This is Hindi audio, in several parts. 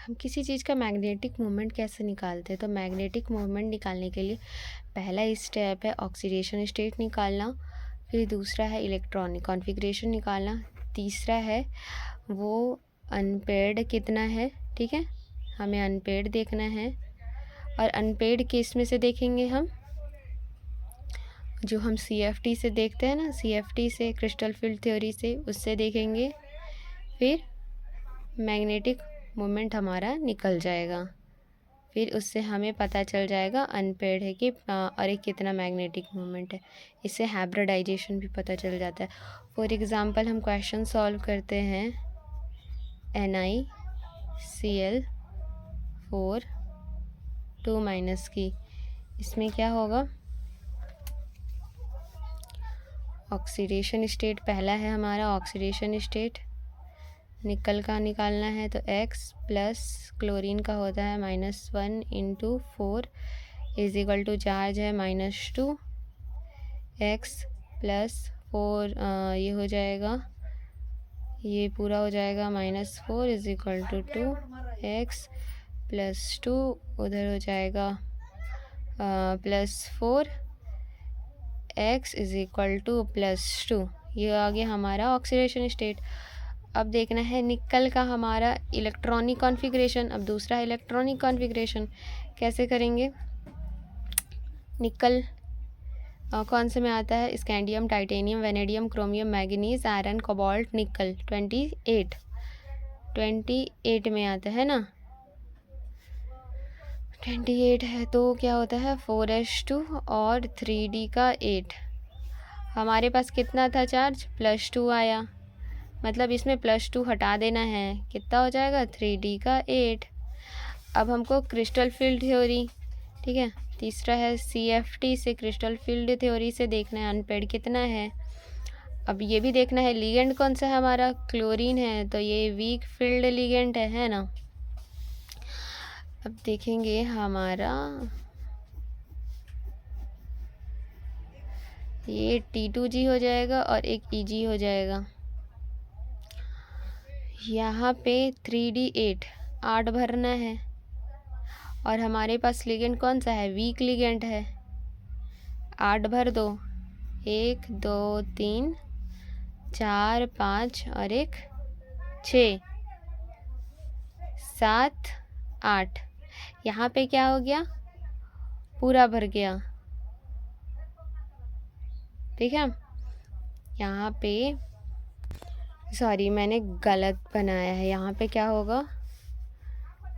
हम किसी चीज़ का मैग्नेटिक मोमेंट कैसे निकालते हैं? तो मैग्नेटिक मोमेंट निकालने के लिए पहला स्टेप है ऑक्सीडेशन स्टेट निकालना, फिर दूसरा है इलेक्ट्रॉनिक कॉन्फ़िगरेशन निकालना, तीसरा है वो अनपेयर्ड कितना है, ठीक है, हमें अनपेयर्ड देखना है। और अनपेयर्ड किस में से देखेंगे हम? जो हम CFT से देखते हैं ना, CFT से, क्रिस्टल फील्ड थ्योरी से, उससे देखेंगे। फिर मैग्नेटिक मोमेंट हमारा निकल जाएगा, फिर उससे हमें पता चल जाएगा अनपेयर्ड है कि अरे कितना मैग्नेटिक मोमेंट है। इससे हाइब्रिडाइजेशन भी पता चल जाता है। फॉर एग्ज़ाम्पल हम क्वेश्चन सॉल्व करते हैं NiCl4 2- की, इसमें क्या होगा? ऑक्सीडेशन स्टेट पहला है हमारा, ऑक्सीडेशन स्टेट निकल का निकालना है तो X प्लस क्लोरीन का होता है -1 × 4 इज इक्वल टू चार्ज है -2, X प्लस 4 ये हो जाएगा, ये पूरा हो जाएगा -4 is equal to 2, X plus 2 उधर हो जाएगा +4, X इज इक्वल टू +2। ये आ गया हमारा ऑक्सीडेशन स्टेट। अब देखना है निकल का हमारा इलेक्ट्रॉनिक कॉन्फ़िगरेशन। अब दूसरा इलेक्ट्रॉनिक कॉन्फ़िगरेशन कैसे करेंगे? निकल कौन से में आता है? Scandium, titanium, vanadium, chromium, manganese, iron, cobalt, निकल 28 में आता है ना, 28 है तो क्या होता है 4s2 और 3d का 8। हमारे पास कितना था चार्ज? +2 आया, मतलब इसमें +2 हटा देना है, कितना हो जाएगा 3d का 8। अब हमको क्रिस्टल फील्ड थ्योरी, ठीक है, तीसरा है CFT से क्रिस्टल फील्ड थ्योरी से देखना है अनपेयर्ड कितना है। अब ये भी देखना है लिगेंड कौन सा है हमारा, क्लोरीन है, तो ये वीक फील्ड लिगेंड है ना। अब देखेंगे हमारा ये T2G हो जाएगा और एक EG हो जाएगा। यहाँ पे 3D8 8 भरना है और हमारे पास लिगेंड कौन सा है? वीक लिगेंड है, 8 भर दो, 1 2 3 4 5 और 1 6 7 8। यहाँ पे क्या हो गया? पूरा भर गया, ठीक है। यहाँ पे सॉरी मैंने गलत बनाया है, यहाँ पे क्या होगा?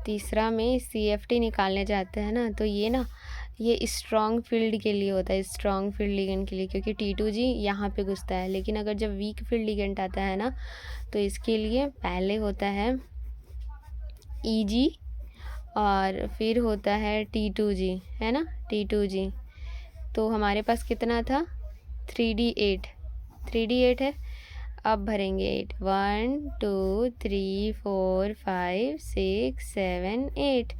तीसरा में CFT निकालने जाते हैं ना, तो ये ना ये स्ट्रॉन्ग फील्ड के लिए होता है, स्ट्रॉन्ग फील्ड लिगेंड के लिए, क्योंकि T2G यहाँ पे घुसता है। लेकिन अगर जब वीक फील्ड लिगेंड आता है ना, तो इसके लिए पहले होता है EG और फिर होता है T2G, है ना, T2G। तो हमारे पास कितना था? 3D8 है। अब भरेंगे 8, 1 2 3 4 5 6 7 8।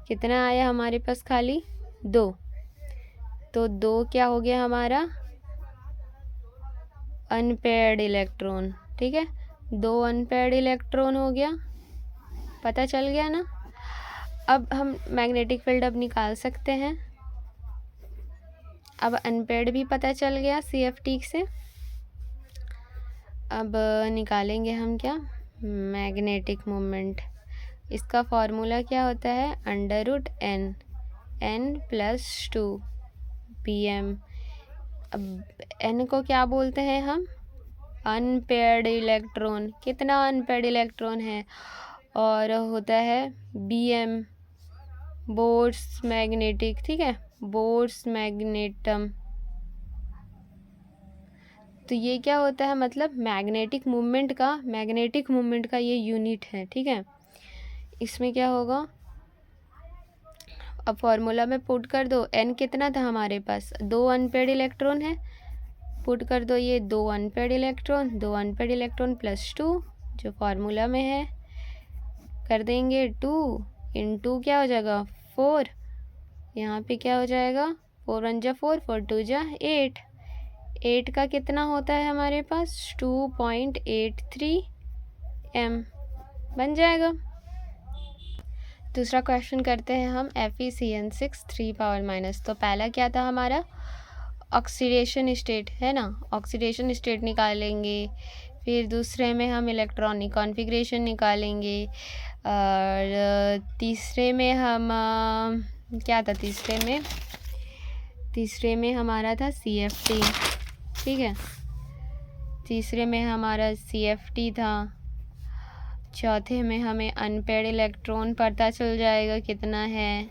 कितना आया हमारे पास? खाली 2। तो 2 क्या हो गया हमारा? अनपेयर्ड इलेक्ट्रॉन, ठीक है, 2 अनपेयर्ड इलेक्ट्रॉन हो गया, पता चल गया ना। अब हम मैग्नेटिक फील्ड अब निकाल सकते हैं। अब अनपेयर्ड भी पता चल गया CFT से। अब निकालेंगे हम क्या? Magnetic moment. इसका फॉर्मूला क्या होता है? √n n+2 pm। अब n को क्या बोलते हैं हम? Unpaired electron. कितना अनपेयर्ड इलेक्ट्रॉन है? और होता है bm, बोर्स मैग्नेटिक, ठीक है, बोर्स मैग्नेटम। तो ये क्या होता है? मतलब मैग्नेटिक मूवमेंट का ये यूनिट है, ठीक है। इसमें क्या होगा? अब फॉर्मूला में पुट कर दो। n कितना था हमारे पास? 2 अनपेयर्ड इलेक्ट्रॉन है, पुट कर दो ये 2 अनपेयर्ड इलेक्ट्रॉन +2 जो फॉर्मूला में है, कर देंगे 2 × क्या हो जाएगा 4। यहाँ पे क्या हो जाएगा? 4 1 जा 4, 4 2 जा 8। 8 का कितना होता है हमारे पास? 2.83 m बन जाएगा। दूसरा क्वेश्चन करते हैं हम FeCN6 3 पावर माइनस। तो पहला क्या था हमारा, ऑक्सीडेशन स्टेट है ना, ऑक्सीडेशन स्टेट निकालेंगे। फिर दूसरे में हम इलेक्ट्रॉनिक कॉन्फ़िगरेशन निकालेंगे। और तीसरे में हम क्या था, तीसरे में हमारा था CFT, ठीक है, तीसरे में हमारा CFT था। चौथे में हमें अनपेड इलेक्ट्रॉन पता चल जाएगा कितना है।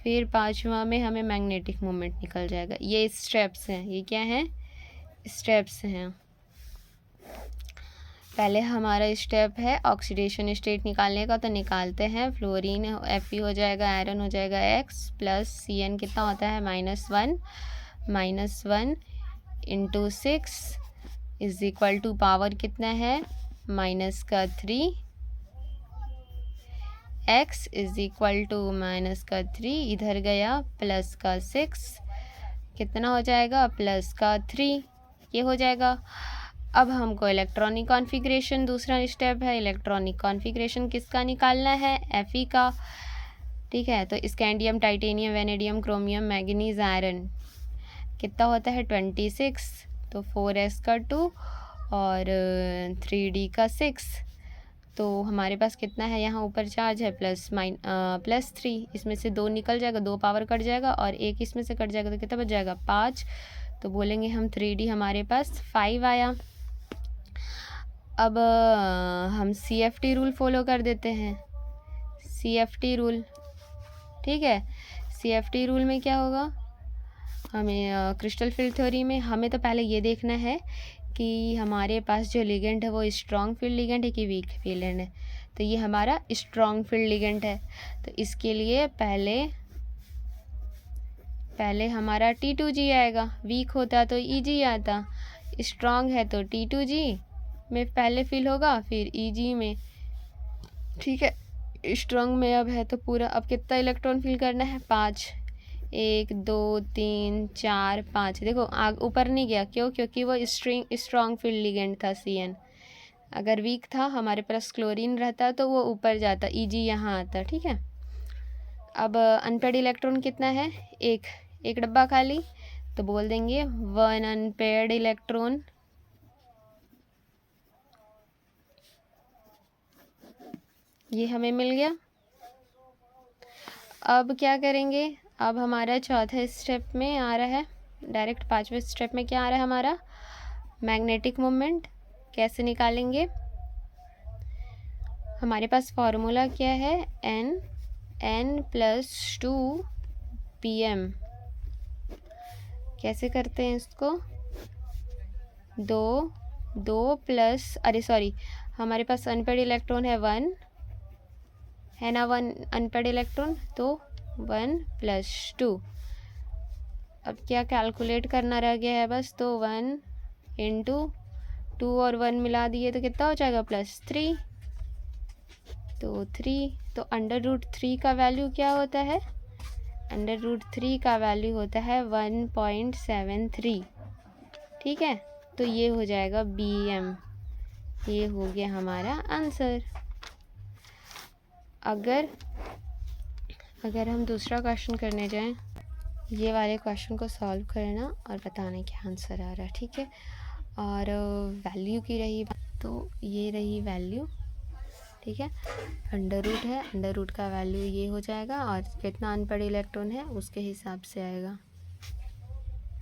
फिर पांचवा में हमें मैग्नेटिक मोमेंट निकल जाएगा। ये स्टेप्स हैं, ये क्या हैं, स्टेप्स हैं। पहले हमारा स्टेप है ऑक्सीडेशन स्टेट निकालने का, तो निकालते हैं। फ्लोरीन Fe हो जाएगा, आयरन हो जाएगा X प्लस Cn कितना होता है -1 into 6 is equal to power कितना है -3, x इज इक्वल टू -3, इधर गया +6, कितना हो जाएगा +3, ये हो जाएगा। अब हमको इलेक्ट्रॉनिक कॉन्फ़िगरेशन, दूसरा स्टेप है इलेक्ट्रॉनिक कॉन्फ़िगरेशन किसका निकालना है, Fe का, ठीक है। तो scandium, titanium, vanadium, chromium, manganese, iron कितना होता है 26, तो 4s का 2 और 3d का 6। तो हमारे पास कितना है, यहाँ ऊपर चार्ज है +3, इसमें से 2 निकल जाएगा, 2 पावर कट जाएगा और 1 इसमें से कट जाएगा, तो कितना बच जाएगा 5। तो बोलेंगे हम 3d हमारे पास 5 आया। अब हम CFT रूल फॉलो कर देते हैं, CFT रूल, ठीक है। CFT रूल में क्या होगा, हमें क्रिस्टल फील्ड थ्योरी में हमें तो पहले ये देखना है कि हमारे पास जो लिगेंड है वो स्ट्रॉन्ग फील्ड लिगेंड है कि वीक फील्ड है। तो ये हमारा स्ट्रॉन्ग फील्ड लिगेंड है, तो इसके लिए पहले हमारा T2G आएगा, वीक होता तो EG आता, स्ट्रॉन्ग है तो T2G में पहले फिल होगा, फिर EG में, ठीक है। स्ट्रॉन्ग में अब है तो पूरा, अब कितना इलेक्ट्रॉन फिल करना है 5, 1 2 3 4 5, देखो आग ऊपर नहीं गया, क्यों, क्योंकि वो स्ट्रॉन्ग फील्ड लिगेंड था CN। अगर वीक था, हमारे पास क्लोरीन रहता तो वो ऊपर जाता, EG यहाँ आता, ठीक है। अब अनपेड इलेक्ट्रॉन कितना है, एक डब्बा खाली, तो बोल देंगे 1 अनपेड इलेक्ट्रॉन, ये हमें मिल गया। अब क्या करेंगे, अब हमारा चौथे स्टेप में आ रहा है, डायरेक्ट पांचवें स्टेप में क्या आ रहा है हमारा, मैग्नेटिक मोमेंट कैसे निकालेंगे। हमारे पास फॉर्मूला क्या है, n+2 pm। कैसे करते हैं इसको, दो प्लस, अरे सॉरी, हमारे पास अनपेड इलेक्ट्रॉन है 1 है ना, 1 अनपेड इलेक्ट्रॉन, तो 1 + 2। अब क्या कैलकुलेट करना रह गया है बस, तो 1 × 2 और 1 मिला दिए तो कितना हो जाएगा +3, तो 3। तो √3 का वैल्यू क्या होता है, √3 का वैल्यू होता है 1.73, ठीक है। तो ये हो जाएगा BM, ये हो गया हमारा आंसर। अगर हम दूसरा क्वेश्चन करने जाएं, ये वाले क्वेश्चन को सॉल्व करना और बताने क्या आंसर आ रहा है, ठीक है। और वैल्यू की रही, तो ये रही वैल्यू, ठीक है। अंडर रूट का वैल्यू ये हो जाएगा और कितना अनपेड इलेक्ट्रॉन है उसके हिसाब से आएगा।